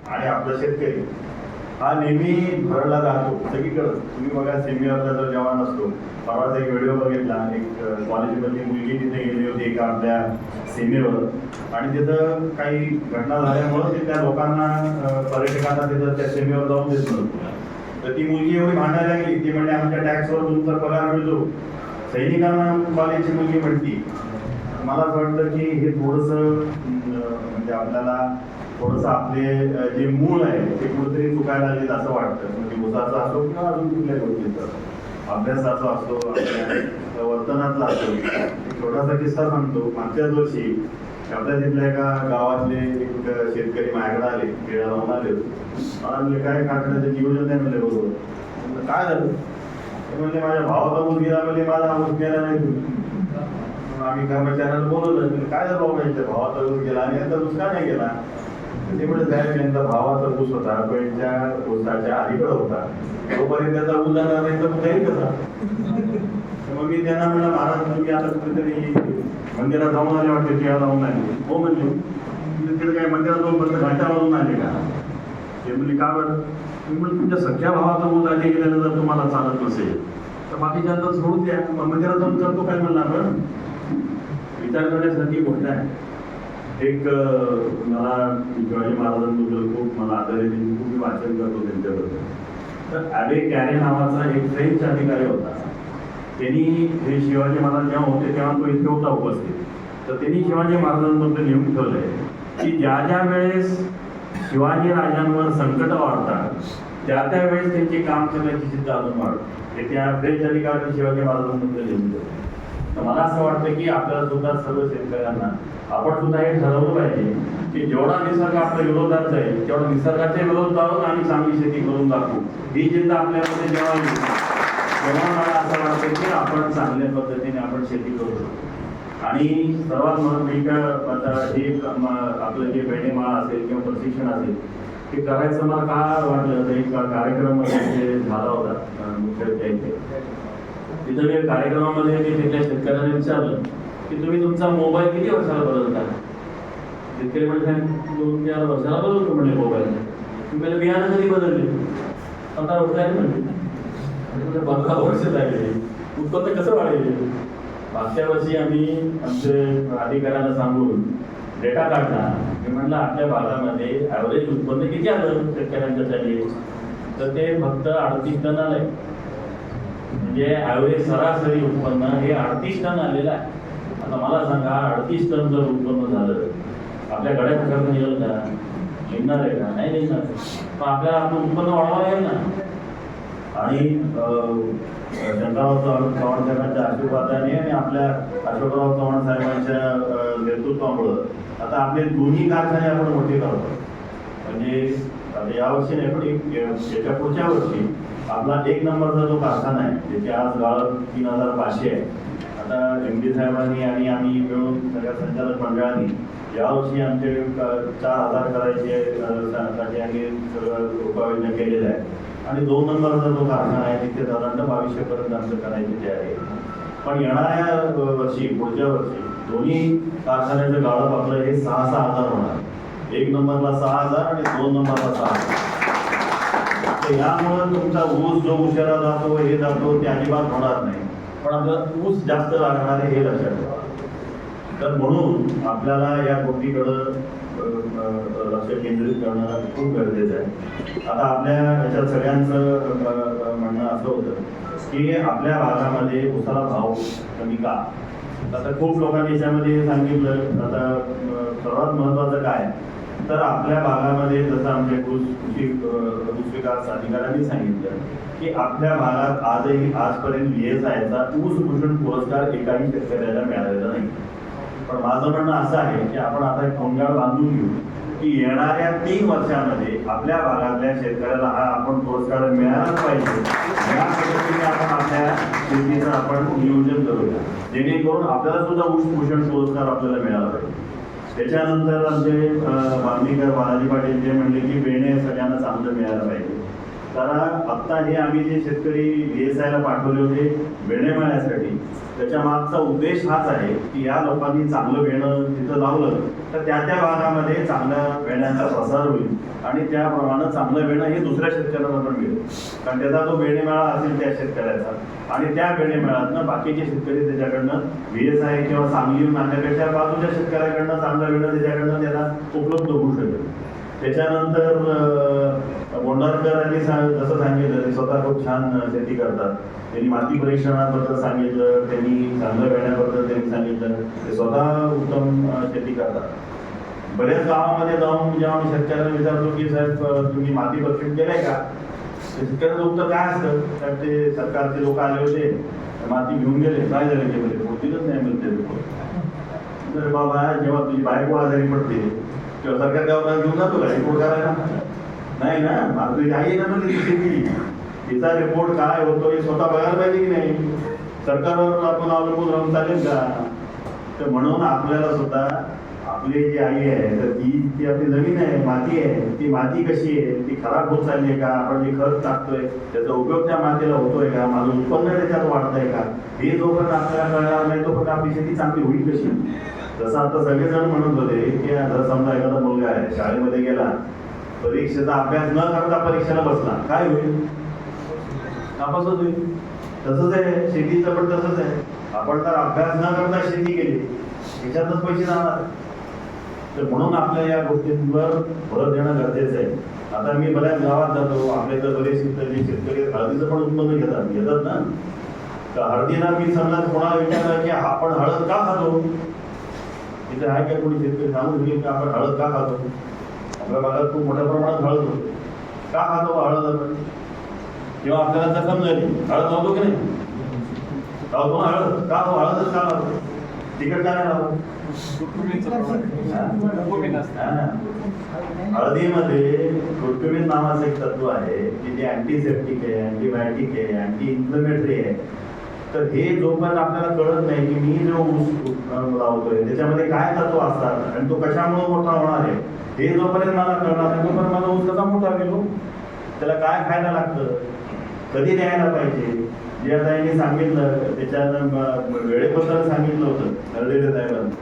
आणि आपला शेतकरी हा नेहमी भरडला जातो सगळीकडं. तुम्ही बघा सेमिनारला जर जेव्हा नसतो, परवाच एक व्हिडिओ बघितला, एक कॉलेजमधली मुलगी तिथे गेली होती एका आपल्या सेमीवर आणि तिथं काही घटना झाल्यामुळं ते त्या लोकांना पर्यटकांना तिथं त्या सेमीवर जाऊन देत नव्हतं. तर ती मुलगी एवढी भांडायला लागली, ती म्हणजे आमच्या टॅक्सवर तुमचा पगार मिळतो. सैनिकांना कॉलेजची मुलगी म्हणती. मला असं वाटतं की हे थोडंसं म्हणजे आपल्याला थोडंसं आपले जे मूळ आहे ते कुठेतरी चुकायला लागेल असं वाटतं. म्हणजे उसाचं असो किंवा अजून कुठल्या गोष्टीचं अभ्यासाचा असो, आपल्या वर्तनातला असो. एक छोटासा किस्सा सांगतो. मागच्याच वर्षी आपल्या तिथल्या एका गावातले एक शेतकरी माझ्याकडे आले, केळं लावून आले. मला म्हणजे काय काकड्याचं नियोजन नाही म्हणले बरोबर. काय झालं ते म्हणजे माझ्या भावाचा ऊस गेला, म्हणजे माझा ऊस गेला नाही. आम्ही कर्मचाऱ्यांना बोलवलं, काय झालं बाबा यांच्या भावाचा ऊस गेला आणि यांचा ऊस का नाही गेला. ते म्हणजे साहेब यांचा भावाचा ऊस होता, पण यांच्या ऊसाच्या अलीकडं होता. तोपर्यंत त्याचा ऊस जाणार नाही तर जाईल कसा. मग मी त्यांना म्हणलं, महाराज तुम्ही आता कुठेतरी मंदिरात जाऊन आले वाटते, केळं लावून आले. हो म्हणजे तिकडे काय मंदिरात जाऊन फक्त घंटा वाजून आले का. ते म्हणजे का बरं. म्हणजे तुमच्या सख्या भावाचा ऊस आले गेल्यानं जर तुम्हाला चालत नसेल तर बाकीच्यांना सोडून द्या. मंदिरात जाऊन करतो काय म्हणलं आपण. विचार करण्यासारखी गोष्ट आहे. एक मला शिवाजी महाराजांबद्दल खूप मला आदर आहे, खूप मी वाचन करतो त्यांच्याबद्दल. तर ॲबे कॅरे नावाचा एक फ्रेंच अधिकारी होता. त्यांनी हे शिवाजी महाराज जेव्हा होते तेव्हा तो इथे होता उपस्थित. तर त्यांनी शिवाजी महाराजांबद्दल लिहून ठेवलंय की ज्या ज्या वेळेस शिवाजी राजांवर संकट वाढतात त्या त्यावेळेस त्यांची काम करण्याची जिद्द अजून वाढते. हे त्या फ्रेंच अधिकाऱ्यांनी शिवाजी महाराजांबद्दल लिहून ठेवलं. तर मला असं वाटतं की आपल्याला सुद्धा सर्व शेतकऱ्यांना आपण सुद्धा हे ठरवलं पाहिजे की जेवढा निसर्ग आपल्या विरोधात जाईल तेवढा निसर्गाच्या विरोध जाऊन आम्ही चांगली शेती करून दाखवू. ही जिद्द आपल्यामध्ये जेव्हा येईल तेव्हा मला असं वाटतं की आपण चांगल्या पद्धतीने आपण शेती करू शकतो. आणि सर्वात महत्त्वाचं आता हे आपलं जे बेणेमाळा असेल किंवा प्रशिक्षण असेल ते करायचं मला का वाटलं तर एक कार्यक्रम झाला होता मुख्यत्वे इथे. तिथं मी कार्यक्रमामध्ये मी तिथल्या शेतकऱ्यांना विचारलं की तुम्ही तुमचा मोबाईल किती वर्षाला बदलता. शेतकरी म्हणजे 2-4 वर्षाला बदलतो म्हणजे मोबाईल. तुम्ही बियाणं कधी बदलले. 15 वर्ष आहे म्हणजे 15 वर्ष लागले. उत्पन्न कसं वाढेल. मागच्या वर्षी आम्ही आमचे अधिकाऱ्यांना सांगून डेटा काढला. मी म्हटलं आपल्या भागामध्ये ॲव्हरेज उत्पन्न किती आलं शेतकऱ्यांच्यासाठी. तर ते फक्त 38 टन आलंय. म्हणजे ॲव्हरेज सरासरी उत्पन्न हे 38 टन आलेलं आहे. आता मला सांगा 38 टन जर उत्पन्न झालं आपल्या गड्या खर्च निघेल का. निघणार आहे का. नाही निघणार. पण आपल्याला आपलं उत्पन्न वाढवावं लागेल ना. आणि चंद्रराव चव्हाण साहेबांच्या आशीर्वादाने आणि आपल्या अशोकराव चव्हाण साहेबांच्या नेतृत्वामुळं आता आपले दोन्ही कारखाने आपण मोठे करतो. म्हणजे आता यावर्षी नाही पण याच्या पुढच्या वर्षी आपला 1 नंबरचा जो कारखाना आहे त्याची आज गाळप 3500 आहे. आता MD साहेबांनी आणि आम्ही मिळून सगळ्या संचालक मंडळांनी यावर्षी आमचे 4000 करायचे साठी आम्ही सगळं उपाययोजना केलेल्या आहे. आणि 2 नंबरचा जो कारखाना आहे तिथे साधारणतः 2200 पर्यंत आमचं करायची तयारी आहे. पण येणाऱ्या वर्षी पुढच्या वर्षी दोन्ही कारखान्याचं गाळप आपलं हे 6,000 होणार. 1 नंबरला 6,000 आणि 2 नंबरला 6,000. तर यामुळं तुमचा ऊस जो उशिरा जातो हे जातो ते अजिबात होणार नाही. पण आपल्याला ऊस जास्त लागणार आहे हे लक्षात ठेवा. तर म्हणून आपल्याला या गोष्टीकडं लक्ष केंद्रित करणं खूप गरजेचं आहे. आता आपल्या याच्यात सगळ्यांचं म्हणणं असं होतं की आपल्या भागामध्ये ऊसाला भाव कमी का. आता खूप लोकांनी याच्यामध्ये सांगितलं. आता सर्वात महत्त्वाचं काय तर आपल्या भागामध्ये जसं आमचे कृषी विकास अधिकाऱ्यांनी सांगितलं की आपल्या भागात आजपर्यंत VSIचा ऊस भूषण पुरस्कार एकाही शेतकऱ्याला मिळालेला नाही. पण माझं म्हणणं असं आहे की आपण आता एक खोंगाळ बांधून घेऊ की येणाऱ्या 3 वर्षामध्ये आपल्या भागातल्या शेतकऱ्याला हा आपण पुरस्कार मिळालाच पाहिजे. या पद्धतीने आपण आपल्या शेतीचं आपण नियोजन करूया जेणेकरून आपल्याला सुद्धा ऊस भूषण पुरस्कार आपल्याला मिळाला पाहिजे. त्याच्यानंतर आमचे बांधणीकर बालाजी पाटील जे म्हणले की बेणे सगळ्यांना चांगलं मिळालं पाहिजे. तर आत्ता हे आम्ही जे शेतकरी VSI ला पाठवले होते बेणे मळण्यासाठी, त्याच्या मागचा उद्देश हाच आहे की या लोकांनी चांगलं बेणं तिथं लावलं तर त्या त्या भागामध्ये चांगल्या बेण्यांचा प्रसार होईल आणि त्याप्रमाणे चांगलं बेणं हे दुसऱ्या शेतकऱ्यांना पण मिळेल. कारण त्याचा जो बेणेमेळा असेल त्या शेतकऱ्याचा आणि त्या बेणेमेळ्यातनं बाकीचे शेतकरी त्याच्याकडनं VSI किंवा सांगलीहून आणण्यापेक्षा बाजूच्या शेतकऱ्याकडनं चांगलं बेणं त्याच्याकडनं त्याला उपलब्ध होऊ शकेल. त्याच्यानंतर बोंडारकरांनी जसं सांगितलं ते स्वतः खूप छान शेती करतात. त्यांनी माती परीक्षणाबद्दल सांगितलं, त्यांनी चांगलं बेण्याबद्दल त्यांनी सांगितलं, ते स्वतः उत्तम शेती करतात. बऱ्याच गावामध्ये जाऊन जेव्हा मी शेतकऱ्यांना विचारतो की साहेब तुम्ही माती परीक्षण केलंय का, शेतकऱ्याचं उत्तर काय असतं, तर ते सरकारचे लोक आले होते, माती घेऊन गेले, काय झाले ते म्हणजे होतीलच नाही मिळते. तर बाबा जेव्हा तुझी बायको आजारी पडते किंवा सरकार गावाला घेऊन जातो का रिपोर्ट करायला, नाही ना, माझी आई ना म्हणजे शेती तिचा रिपोर्ट काय होतो हे स्वतः बघायला पाहिजे की नाही. सरकारवर आपण अवलंबून राहून चालेल का. तर म्हणून आपल्याला सुद्धा आपली जी आई आहे तर ती आपली जमीन आहे, माती आहे, ती माती कशी आहे, ती खराब होत चालली आहे का, आपण जे खत टाकतोय त्याचा उपयोग त्या मातीला होतोय का, माझं उत्पन्न त्याच्यात वाढतंय का, हे जोपर्यंत आपल्याला कळणार नाही तोपर्यंत आपली शेती चांगली होईल कशी. जसं आता सगळेजण म्हणत होते की जर समजा एखादा मुलगा आहे शाळेमध्ये गेला, परीक्षेचा अभ्यास न करता परीक्षेला बसला, काय होईल, नापासच होईल. तसंच आहे शेतीचं पण तसंच आहे. आपण जर अभ्यास न करता शेती केली त्याच्यातच पैसे जाणार. तर म्हणून आपल्या या गोष्टींवर भर देणं गरजेचं आहे. आता मी बऱ्याच गावात जातो, आपल्या इथं बरेच शेतकरी हळदीचं पण उत्पन्न घेतात ना. तर हळदीला मी समजा कोणाला विचारलं की आपण हळद का खातो, तिथे आहे का कोणी शेतकरी सांगून की आपण हळद का खातो. आपल्या भागात खूप मोठ्या प्रमाणात हळद होतो. का खातो हळद आपण, जेव्हा आपल्याला जखम झाली हळद लावतो की नाही, लावतो ना हळद, का हो हळदच का लावतो, तिकट का नाही लावतो. हळदीमध्ये कुर्कुमिन नावाचं एक तत्व आहे की जे अँटीसेप्टिक आहे, अँटीबायोटिक आहे, अँटी इन्फ्लेमेटरी आहे. तर हे जोपर्यंत आपल्याला कळत नाही की मी जो ऊस लावतोय त्याच्यामध्ये काय तत्व असतात आणि तो कशामुळे मोठा होणार आहे, हे जोपर्यंत मला कळणार नाही तोपर्यंत माझा ऊस कसा मोठा गेलो, त्याला काय खायला लागतं, कधी द्यायला पाहिजे. जे आता यांनी सांगितलं त्याच्यानं वेळेबद्दल सांगितलं होतं नरडेरे साहेबांनी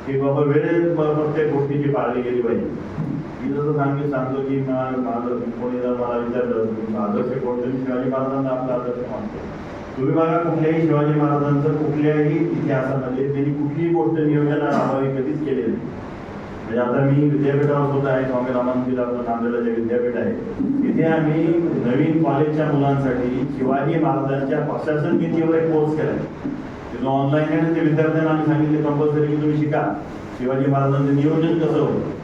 की बाबा वेळेत प्रत्येक गोष्टीची पाळली गेली पाहिजे. मी जसं सांगतो की माझं कोणी जर मला विचारलं आदर्श कोणतं, शिवाजी महाराजांना आपला आदर्श मानतो. तुम्ही बघा कुठल्याही शिवाजी महाराजांचं कुठल्याही इतिहासामध्ये त्यांनी कुठलीही गोष्ट नियोजन राहावी कधीच केलेली नाही. म्हणजे आता मी विद्यापीठावर सुद्धा आहे, स्वामी रामानंद आपलं नांदेडला जे विद्यापीठ आहे तिथे आम्ही नवीन कॉलेजच्या मुलांसाठी शिवाजी महाराजांच्या प्रशासन नीतीवर एक कोर्स केला आहे. जो ऑनलाईन आहे ते विद्यार्थ्यांना आम्ही सांगितले कंपल्सरी की तुम्ही शिका शिवाजी महाराजांचं नियोजन कसं होतं.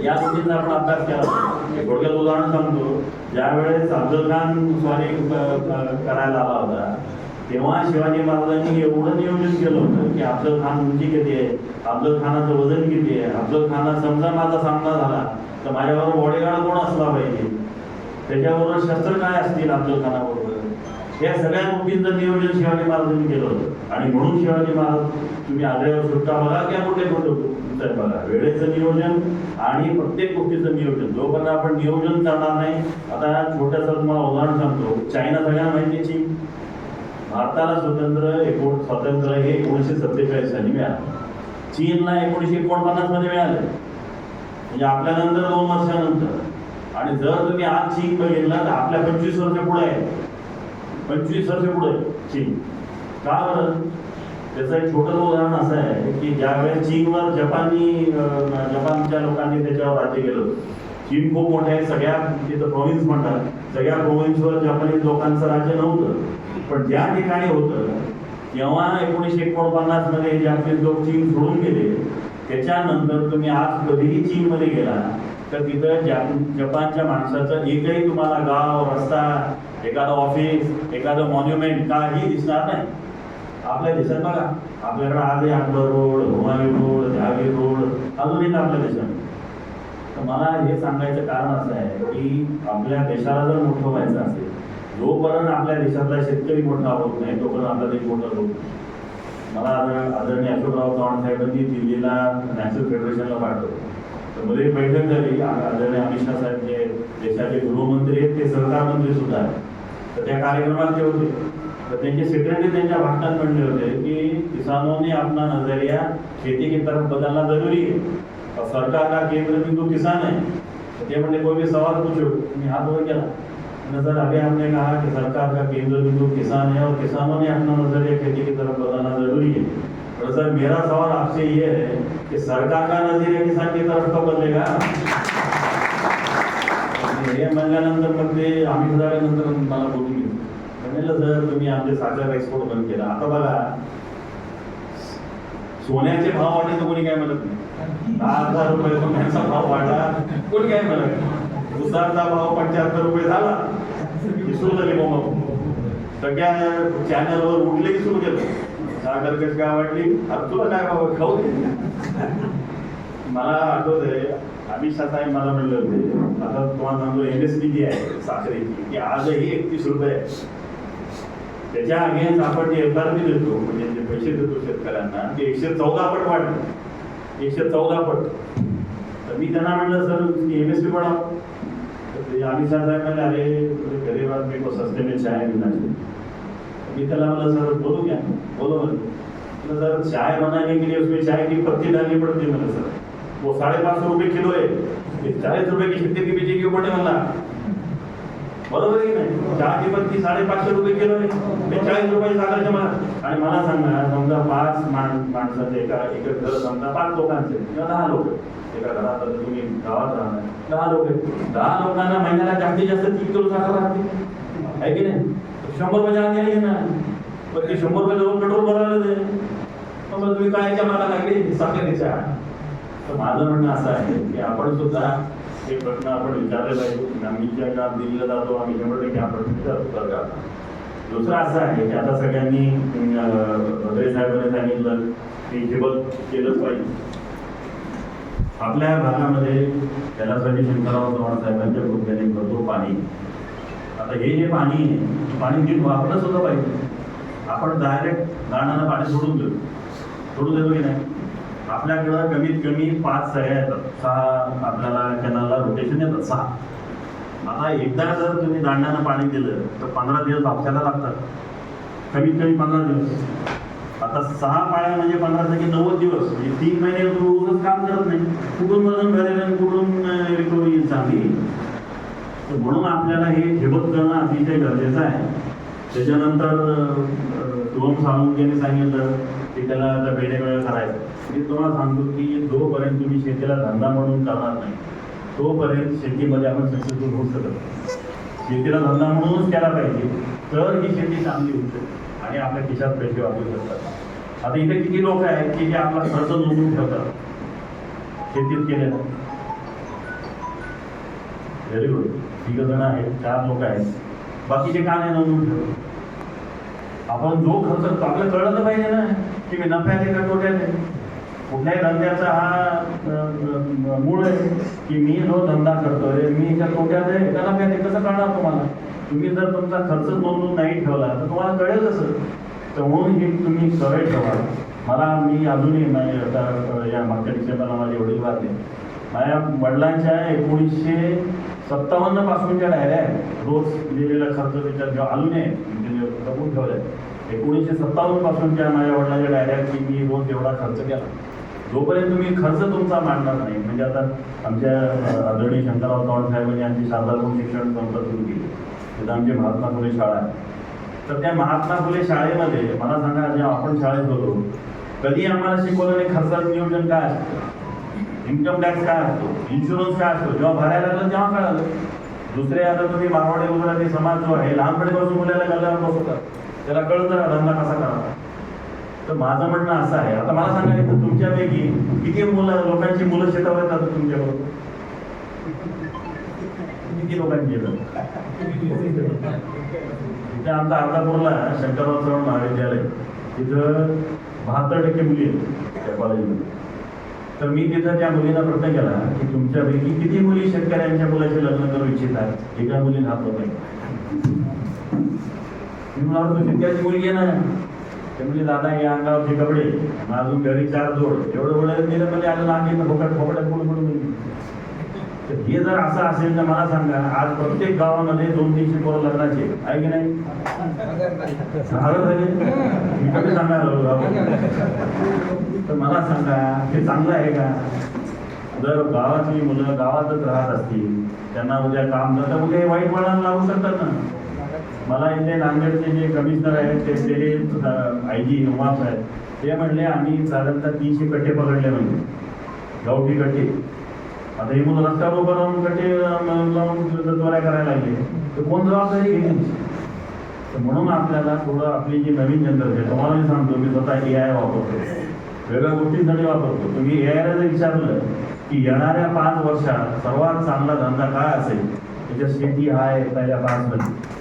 या गोष्टींचा आपण अभ्यास केला. थोडक्यात उदाहरण सांगतो, ज्यावेळेस अफजल खान स्वारी करायला आला होता तेव्हा शिवाजी महाराजांनी एवढं नियोजन केलं होतं की अफजल खान उंची किती आहे, अफजल खानाचं वजन किती आहे, अफजल खाना समजा माझा सामना झाला तर माझ्याबरोबर बॉडीगार्ड कोण असला पाहिजे, त्याच्याबरोबर शस्त्र काय असतील अफजल खानाबरोबर, या सगळ्या गोष्टींचं नियोजन शिवाजी महाराजांनी केलं होतं. आणि म्हणून शिवाजी महाराज तुम्ही आग्र्यावर सुटका बघा किंवा कुठे कुठे बघा, वेळेचं नियोजन आणि प्रत्येक गोष्टीचं नियोजन जोपर्यंत आपण नियोजन करणार नाही. आता छोट्याचं तुम्हाला उदाहरण सांगतो, चायना सगळ्यांना माहिती आहे, चीन भारताला स्वातंत्र्य हे 1947 साली मिळालं, चीनला 1949 मध्ये मिळालं, म्हणजे आपल्यानंतर 2 वर्षानंतर. आणि जर तुम्ही आज चीन बघितला तर आपल्या 25 वर्ष पुढे आहे, 25 वर्ष पुढे चीन. का बरं, त्याचं एक छोटं उदाहरण असं आहे की ज्यावेळेस चीनवर जपानच्या लोकांनी त्याच्यावर राज्य केलं होतं. चीन खूप मोठं आहे, सगळ्या तिथं प्रोव्हिन्स म्हणतात, सगळ्या प्रोव्हिन्सवर जपानीज लोकांचं राज्य नव्हतं. पण ज्या ठिकाणी होतं तेव्हा 1949 मध्ये जापनीज लोक चीन सोडून गेले. त्याच्यानंतर तुम्ही आज कधीही चीनमध्ये गेला तर तिथं जपानच्या माणसाचं एकही तुम्हाला गाव, रस्ता, एखादं ऑफिस, एखादं मॉन्युमेंट काही दिसणार नाही. आपल्या देशात बघा, आपल्याकडे आज Akbar road, Humayun road, Jahangir road अजून एक आपल्या देशात. तर मला हे सांगायचं कारण असं आहे की आपल्या देशाला जर मोठं व्हायचं असेल, जोपर्यंत आपल्या देशातला शेतकरी मोठा होत नाही तोपर्यंत आपला देश मोठा होत नाही. मला आदरणीय अशोकराव चव्हाण साहेबांनी दिल्लीला नॅशनल फेडरेशनला पाठवलं. तर मध्ये एक बैठक झाली, आदरणीय अमित शाह साहेब जे देशाचे गृहमंत्री आहेत, ते सहकार मंत्री सुद्धा आहेत. तर त्या कार्यक्रमात ते होते, तर त्यांचे सेक्रेटरी त्यांच्या भाषणात म्हणले होते की किसानों ने अपना नजरिया खेती की तरफ बदलना जरूरी है और सरकार का केंद्र बिंदु किसान है. तो ते म्हणले कोई भी सवाल पूछो. मी हात वर केला. सर अभी आपने कहा कि सरकार का केंद्र बिंदु किसान है और किसानों ने अपना नजरिया खेती की तरफ बदलना जरूरी है. तो सर मेरा सवाल आपसे ये है कि सरकार का नजरिया किसान की तरफ कब बदलेगा. हे म्हणल्यानंतर मग ते आम्ही झाल्यानंतर मला बोलून घेतलं. म्हणलं सर तुम्ही आमचे साखर एक्सपोर्ट बंद केला. आता बघा सोन्याचे भाव वाढले तर कोणी काय म्हणत नाही. 10,000 रुपये सोन्याचा भाव वाढला कोणी काय म्हणत नाही. उसाचा भाव 75 रुपये झाला की सुरू झाली मग सगळ्या चॅनलवर उठले की सुरू केलं. साखर कशी काय वाटली, अरे तुला काय भाव खाऊ दे. मला आठवत आहे अमित शाह साहेब मला म्हणलं होते आता तुम्हाला सांगतो MSP जी आहे साखरेची ती आजही 31 रुपये आहे. त्याच्या अगेन्स्ट आपण जे FRP देतो म्हणजे जे पैसे देतो शेतकऱ्यांना ते 114 पट वाढलं. 114 पट. तर मी त्यांना म्हणलं सर MSP बढ़ाओ. तर अमित शाह साहेब म्हणले अरे गरीब आदमी को सस्ते में चाय मिलना चाहिए. मी त्याला म्हणलं सर बोलो क्या बोलो मतलब सर चाय बनाने के लिए उसमें चाय की पत्ती डालनी पड़ती है. मतलब सर वो 550 रुपये किलो है, 40 रुपये की शक्ति के पीछे क्यों पड़े मला. बरोबर आहे की नाही. चहा की पत्ती 550 रुपये किलो आहे, 40 रुपये साखरचे मला. आणि मला सांगा समजा 5 माणसाचे एका घर समजा 5 लोकांचे किंवा 10 लोक एका घरात तुम्ही गावात राहणार 10 लोक 10 लोकांना महिन्याला जास्तीत जास्त 3 किलो साखर लागते आहे की नाही. 100 रुपये जाणे आहे ना पण ते 100 रुपये जाऊन पेट्रोल भरायला दे. मग तुम्ही काय मला लागले साखरेच्या. तर माझं म्हणणं असं आहे की आपण सुद्धा हे प्रश्न आपण विचारले पाहिजे. आम्हीच्या काळात दिल्लीला जातो आम्ही 100% आपण विचारतो सरकारला. दुसरं असं आहे की आता सगळ्यांनी भद्रे साहेबांनी सांगितलं की ठिबक केलंच पाहिजे. आपल्या भागामध्ये त्यासाठी शंकरराव चव्हाण साहेबांच्या कृपेने भरपूर पाणी. आता हे जे पाणी आहे पाणी नीट वापरलं सुद्धा पाहिजे. आपण डायरेक्ट गाणानं पाणी सोडून देतो की नाही. आपल्याकडं कमीत कमी 5 सह्या येतात, 6 आपल्याला कॅनलला रोटेशन येतात 6. आता एकदा जर तुम्ही दांड्यानं पाणी दिलं तर 15 दिवस आपल्याला लागतात, कमीत कमी 15 दिवस. आता 6 पाळ्या म्हणजे 15 90 दिवस म्हणजे 3 महिने रोजच काम करत नाही. कुठून वजन भरेल आणि कुठून रिकव्हरी येईल चांगली. तर म्हणून आपल्याला हे ठिबक करणं अतिशय गरजेचं आहे. त्याच्यानंतर शुभम साळुंखेने सांगितलं की त्याला आता वेळेवेळेला करायचं. मी तुम्हाला सांगतो की जोपर्यंत तुम्ही शेतीला धंदा म्हणून करणार नाही तोपर्यंत शेतीमध्ये आपण सक्सेसफुल होऊ शकत नाही. शेतीला धंदा म्हणूनच केला पाहिजे तर ही शेती चांगली होऊ शकते आणि आपल्या खिशात पैसे वापरू शकतात. आता इथे किती लोक आहेत की जे आपला खर्च नोंदवून ठेवतात शेतीत केलेला. Very good. 3 जण आहेत, 4 लोक आहेत, बाकीचे का नाही नोंदवून ठेवतात. आपण जो खर्च आपल्याला कळलं तर पाहिजे ना की मी नफ्यात आहे का तोट्यात आहे. कुठल्याही धंद्याचा हा मूळ आहे की मी जो धंदा करतोय मी एका तोट्यात आहे का नफ्यात आहे कसं कळणार तुम्हाला. तुम्ही जर तुमचा खर्च नोंदवून नाही ठेवला तर तुम्हाला कळेल कसं. तर म्हणून हे तुम्ही सवय ठेवा. मी अजूनही आता या मागच्या डिसेंबरला माझे वडील वारले. माझ्या वडिलांच्या 1957 पासूनच्या डायऱ्या आहेत. रोज दिलेला खर्च त्याच्यात जेव्हा अजून आहे म्हणजे जपून ठेवलाय. 1957 पासूनच्या माझ्या वडिलांच्या डायऱ्यात की मी रोज एवढा खर्च केला. जोपर्यंत तुम्ही खर्च तुमचा मांडणार नाही म्हणजे आता आमच्या आदरणीय शंकरराव चव्हाण साहेबांनी आमची शारदाभूमी शिक्षण संस्था सुरू केली. तिथं आमची महात्मा फुले शाळा आहे. तर त्या महात्मा फुले शाळेमध्ये मला सांगा जेव्हा आपण शाळेत होतो कधी आम्हाला शिकवलं नाही खर्चाचं नियोजन काय असतं, इन्कम टॅक्स काय असतो, इन्शुरन्स काय असतो. जेव्हा भरायला लागलं तेव्हा कळालं. दुसरे आता तुम्ही मारवाडी गुजराती समाज जो आहे लहानपणीपासून मुलाला गल्ल्यावर बसवतात त्याला कळतं धंदा कसा करावा. तर माझं म्हणणं असं आहे. आता मला सांगा इथं तुमच्यापैकी किती लोकांची मुलं शेतावर येतात तुमच्याबरोबर किती लोकांची येतात. इथे आमचा अर्धापूरला शंकरराव चव्हाण महाविद्यालय तिथं 72% मुली आहेत त्या कॉलेजमध्ये. तर मी तिथं त्या मुलींना प्रश्न केला की तुमच्यापैकी किती मुली शेतकऱ्यांच्या मुलाचे लग्न करू इच्छितात. एका मुलीने हात होत नाही. मी म्हणालो तू शेतकऱ्याची मुलगी आहे ना. ते म्हणजे दादा या अंगावरचे कपडे अजून घरी 4 जोड एवढं दिलं म्हणजे आलं लागेल ना फोकट फोकड्यात बोलून बोलून. तर हे जर असं असेल तर मला सांगा, आज प्रत्येक गावामध्ये 200-300 पोरं लग्नाचे आहे की नाही? हजार झाले. मी कधी सांगायला तर मला सांगा, हे चांगलं आहे का? जर गावातली मुलं गावातच राहत असतील, त्यांना उद्या काम करता उद्या वाईट वळण लागू शकतात ना. मला इथे नांदेडचे जे कमिशनर आहेत ते आय जी उमाप आहेत, ते म्हणले आम्ही साधारणतः 300 कट्टे पकडले म्हणजे गावठी कट्टे. आता ही मुलं रस्त्यावर उभं राहून कट्टे लावून त्वरा करायला लागले तर कोण जबाबदारी घेईल? तर म्हणून आपल्याला थोडं आपली जी नवीन जनरेशन, तुम्हाला मी सांगतो, मी स्वतः AI वापरतो, वेगळ्या गोष्टींसाठी वापरतो. तुम्ही AIला जर विचारलं की येणाऱ्या 5 वर्षात सर्वात चांगला धंदा काय असेल, त्याच्या शेती आहे पहिल्या 5 मध्ये.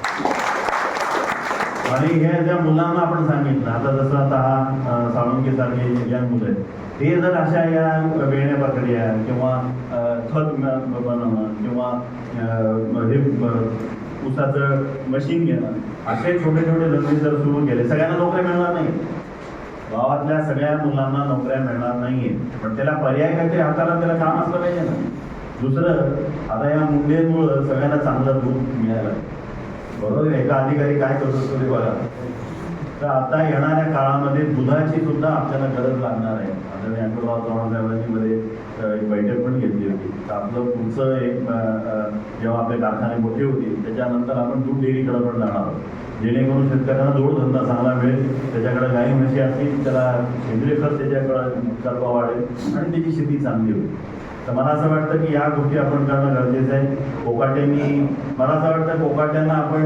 आणि हे ज्या मुलांना आपण सांगितलं, आता जसं आता हा साळुंके सारखे ज्या मुलं आहेत, ते जर अशा या वेण्या प्रक्रिया किंवा खत बनवणं किंवा हे ऊसाचं मशीन घेणं, असे छोटे छोटे धंदे जर सुरू केले, सगळ्यांना नोकऱ्या मिळणार नाही. गावातल्या सगळ्या मुलांना नोकऱ्या मिळणार नाहीये, पण त्याला पर्याय काहीतरी हाताला त्याला काम असलं पाहिजे ना. दुसरं, आता या मुंडेमुळं सगळ्यांना चांगलं दूध मिळालं, बरोबर. एका अधिकारी काय करतो ते बघा. तर आता येणाऱ्या काळामध्ये दुधाची सुद्धा आपल्याला गरज लागणार आहे. आता मी आठवडा चव्हाणमध्ये एक बैठक पण घेतली होती. तर आपलं पुढचं एक जेव्हा आपले कारखाने मोठे होतील त्याच्यानंतर आपण दूध डेअरीकडे पण जाणार आहोत, जेणेकरून शेतकऱ्यांना जोडधंदा चांगला मिळेल. त्याच्याकडे गाई म्हशी असतील, त्याला सेंद्रिय खत त्याच्याकडे करवा वाढेल आणि त्याची शेती चांगली होईल. तर मला असं वाटतं की या गोष्टी आपण करणं गरजेचं आहे. कोकाट्यांनी, मला असं वाटतं कोकाट्यांना आपण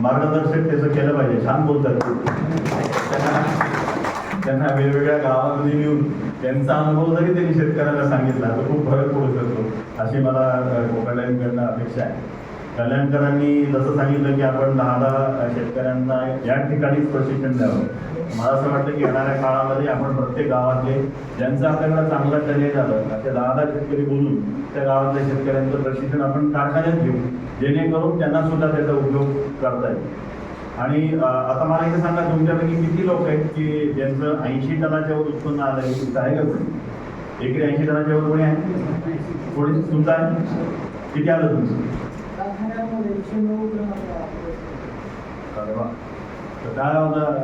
मार्गदर्शक त्याचं केलं पाहिजे. छान बोलतात, त्यांना वेगवेगळ्या गावामध्ये येऊन त्यांचा अनुभव जरी त्यांनी शेतकऱ्याला सांगितला तर खूप फरक पडू शकतो, अशी मला कोकाट्यांकडनं अपेक्षा आहे. कल्याणकरांनी जसं सांगितलं की आपण 10 शेतकऱ्यांना या ठिकाणीच प्रशिक्षण द्यावं. मला असं वाटतं की येणाऱ्या काळामध्ये आपण प्रत्येक गावातले ज्यांचं आपल्याकडे चांगलं करिअर झालं असे 10 शेतकरी बोलून त्या गावातल्या शेतकऱ्यांचं प्रशिक्षण आपण कारखान्यात घेऊ, जेणेकरून त्यांना सुद्धा त्याचा उपयोग करता येईल. आणि आता मला इथे सांगा, तुमच्यापैकी किती लोक आहेत की ज्यांचं 80 टनाच्या वर उत्पन्न आलं आहे? आहे का कोणी? एकरी 80 टनाच्या वर कोणी आहे? कोणी तुमचं आहे? किती आलं तुमचं? काय होतं,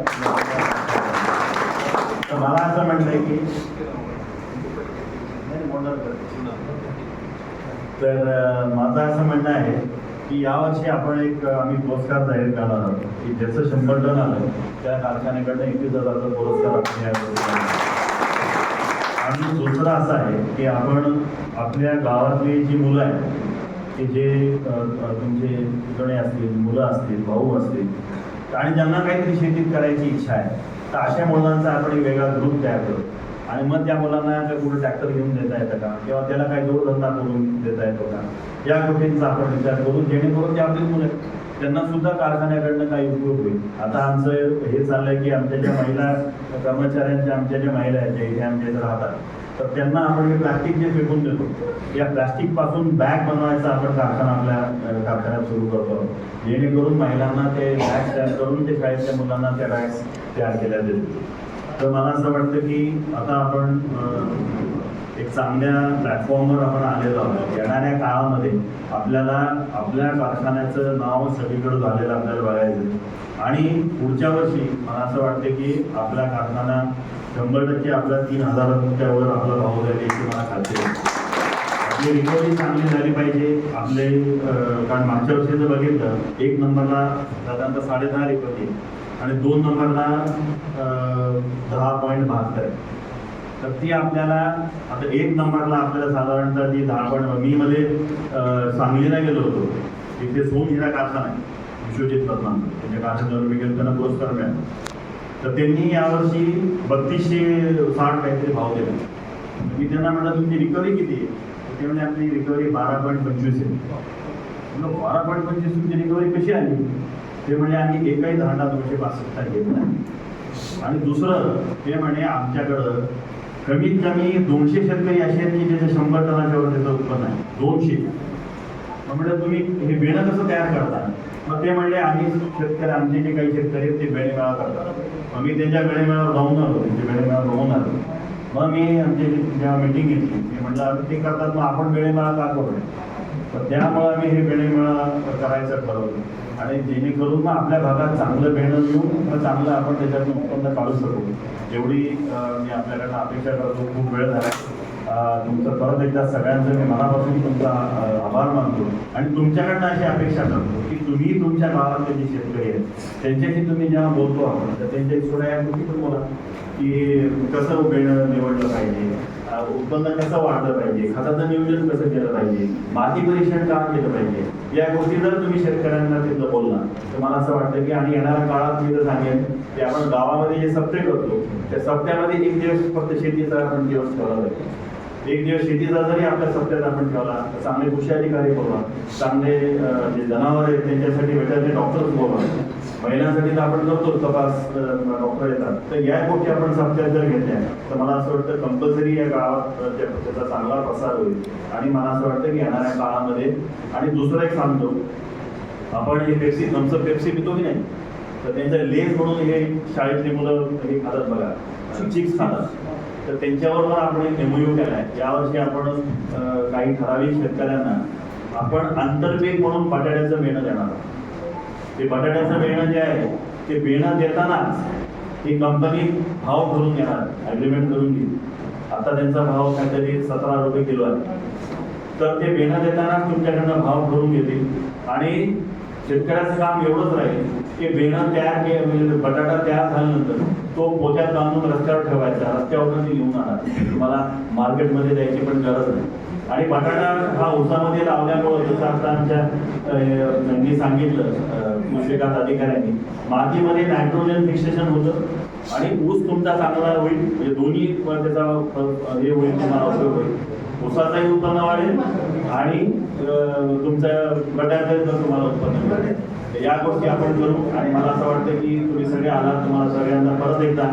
तर मला असं म्हटलंय की तर माझं असं म्हणणं आहे की यावर्षी आपण आम्ही पुरस्कार जाहीर करणार आहोत की ज्याचं 100 टन आलं त्या कारखान्याकडनं 21,000चा पुरस्कार आपण. आणि दुसरं असं आहे की आपण आपल्या गावातली जी मुलं आहेत की जे तुमचे पुतणे असतील, मुलं असतील, भाऊ असतील आणि ज्यांना काहीतरी शेतीत करायची इच्छा आहे, तर अशा मुलांचा आपण एक वेगळा ग्रुप तयार करू. आणि मग त्या मुलांना कुठे ट्रॅक्टर घेऊन देता येतं का, किंवा त्याला काही जोडधंदा करून देता येतो का, या गोष्टींचा आपण विचार करू, जेणेकरून ते आपली मुलं त्यांना सुद्धा कारखान्याकडनं काही उपयोग होईल. आता आमचं हे चाललंय की आमच्या ज्या महिला कर्मचाऱ्यांच्या, आमच्या ज्या महिला आहेत ज्या इथे आमच्या इथे राहतात, तर त्यांना आपण हे प्लास्टिक जे फेकून देतो, या प्लास्टिकपासून बॅग बनवायचा आपण कारखाना आपल्या कारखान्यात सुरू करतो, जेणेकरून महिलांना ते बॅग तयार करून ते शाळेतल्या मुलांना त्या बॅग्स तयार केल्या जातील. तर मला असं वाटतं की आता आपण एक चांगल्या प्लॅटफॉर्मवर आपण आलेलो आहोत. येणाऱ्या काळामध्ये आपल्याला आपल्या कारखान्याचं नाव सगळीकडे झालेलं आपल्याला बघायचं. आणि पुढच्या वर्षी मला असं वाटतं की आपला कारखाना 100% आपल्या 3,000च्या वर आपला भाव जाईल याची मला खात्री आहे. आपली रिकव्हरी चांगली झाली पाहिजे. आपले कारण मागच्या वर्षी जर बघितलं, 1 नंबरला साधारणतः 10.5 रिकव्हरी आणि 2 नंबरला 10.72. तर ती आपल्याला आता 1 नंबरला आपल्याला साधारणतः ती 10. मी मध्ये सांगलीला गेलो होतो, तिथे सोनहिरा कारखाना आहे विश्वजित रत्नांचा, त्याच्या कारखान्यावर मी गेलो, त्यांना पुरस्कार मिळाला. तर त्यांनी यावर्षी 3260 काहीतरी भाव दिला. मी त्यांना म्हटलं तुमची रिकव्हरी किती आहे? ते म्हणजे आपली रिकव्हरी 12.25 आहे. म्हटलं 12.25 तुमची रिकव्हरी कशी आली? ते म्हणजे आम्ही एकही धांडा 265 घेत नाही. आणि दुसरं ते म्हणे आमच्याकडं कमीत कमी 200 शेतकरी असे आहेत की ज्याचे 100 टनाच्या वर त्याचं उत्पन्न आहे. 200. मग म्हटलं तुम्ही हे बेणं कसं तयार करता? मग ते म्हणले आम्ही शेतकरी, आमचे जे काही शेतकरी आहेत ते बेणेमेळा करतात. मग मी त्यांच्या बेणेमेळावर जाऊन आलो, त्यांचे बेणेमेळा बघून आलो. मग मी आमची जेव्हा मीटिंग घेतली मी म्हटलं आम्ही ते करतात मग आपण बेळेमाळा का करू नये. तर त्यामुळं आम्ही हे बेळेमाळा करायचं ठरवलं आणि जेणेकरून मग आपल्या भागात चांगलं बेणं येऊन मग चांगलं आपण त्याच्यातून उत्पन्न काढू शकू. जेवढी मी आपल्याकडनं अपेक्षा करतो खूप वेळ झाला. तुमचं परत एकदा सगळ्यांचं मी मनापासून तुमचा आभार मानतो आणि तुमच्याकडनं अशी अपेक्षा करतो की तुम्ही तुमच्या गावातले जे शेतकरी आहेत त्यांच्याशी तुम्ही जेव्हा बोलतो आपण तर त्यांच्याशी थोड्या या गोष्टी पण बोला की कसं बेणं निवडलं पाहिजे, उत्पन्न कसं वाढलं पाहिजे, खताचं नियोजन कसं केलं पाहिजे, माती परीक्षण का केलं पाहिजे. या गोष्टी जर तुम्ही शेतकऱ्यांना तिथं बोलला तर मला असं वाटतं की आणि येणाऱ्या काळात मी तर सांगेन की आपण गावामध्ये जे सप्ते करतो त्या सप्त्यामध्ये एक दिवस फक्त शेतीचा आपण दिवस ठेवला पाहिजे. एक दिवस शेतीचा जरी आपल्या सप्त्यात आपण ठेवला तर चांगले कृषी अधिकारी बोलवा, चांगले जे जनावर आहेत त्यांच्यासाठी वेटरनरी डॉक्टर्स बोलवा, महिलांसाठी तर आपण करतो तपास डॉक्टर येतात. तर या गोष्टी आपण सप्त्यात जर घेतल्या तर मला असं वाटतं कंपल्सरी या गावात त्याचा चांगला प्रसार होईल आणि मला असं वाटतं की येणाऱ्या काळामध्ये. आणि दुसरं एक सांगतो, आपण हे पेप्सी थम्सअप पेप्सी पितो की नाही तर त्यांचं लेस म्हणून हे शाळेतली मुलं हे खातात बघा, चिप्स खातात. तर त्यांच्याबरोबर आपण एक MOU केला आहे. यावर्षी आपण काही ठराविक शेतकऱ्यांना आपण आंतरपीक म्हणून बटाट्याचं बेणं देणार आहोत. ते बटाट्याचं बेणं जे आहे ते बेणं देतानाच ही कंपनी भाव ठरवून घेणार, ॲग्रीमेंट करून घेईल. आता त्यांचा भाव काहीतरी 17 रुपये किलो आहे. तर ते बेणं देतानाच तुमच्याकडनं भाव ठरवून घेतील आणि शेतकऱ्याचं काम एवढंच राहील की बेणं तयार केलं म्हणजे बटाटा तयार झाल्यानंतर तो पोत्यात बांधून रस्त्यावर ठेवायचा, रस्त्यावरून ती घेऊन आणा, तुम्हाला मार्केटमध्ये द्यायची पण गरज नाही. आणि बटाटा हा ऊसामध्ये लावल्यामुळं जसं आता आमच्या मी सांगितलं कृषी विकास अधिकाऱ्यांनी मातीमध्ये नायट्रोजन फिक्सेशन होतं आणि ऊस तुमचा चांगला होईल. म्हणजे दोन्ही त्याचा हे होईल, तुम्हाला उपयोग होईल. ऊसाचाही उत्पन्न वाढेल आणि तुमचं बटाट्याचं तुम्हाला उत्पन्न मिळेल. या गोष्टी आपण करू आणि मला असं वाटतं की तुम्ही सगळे आलात. तुम्हाला सगळ्यांना परत एकदा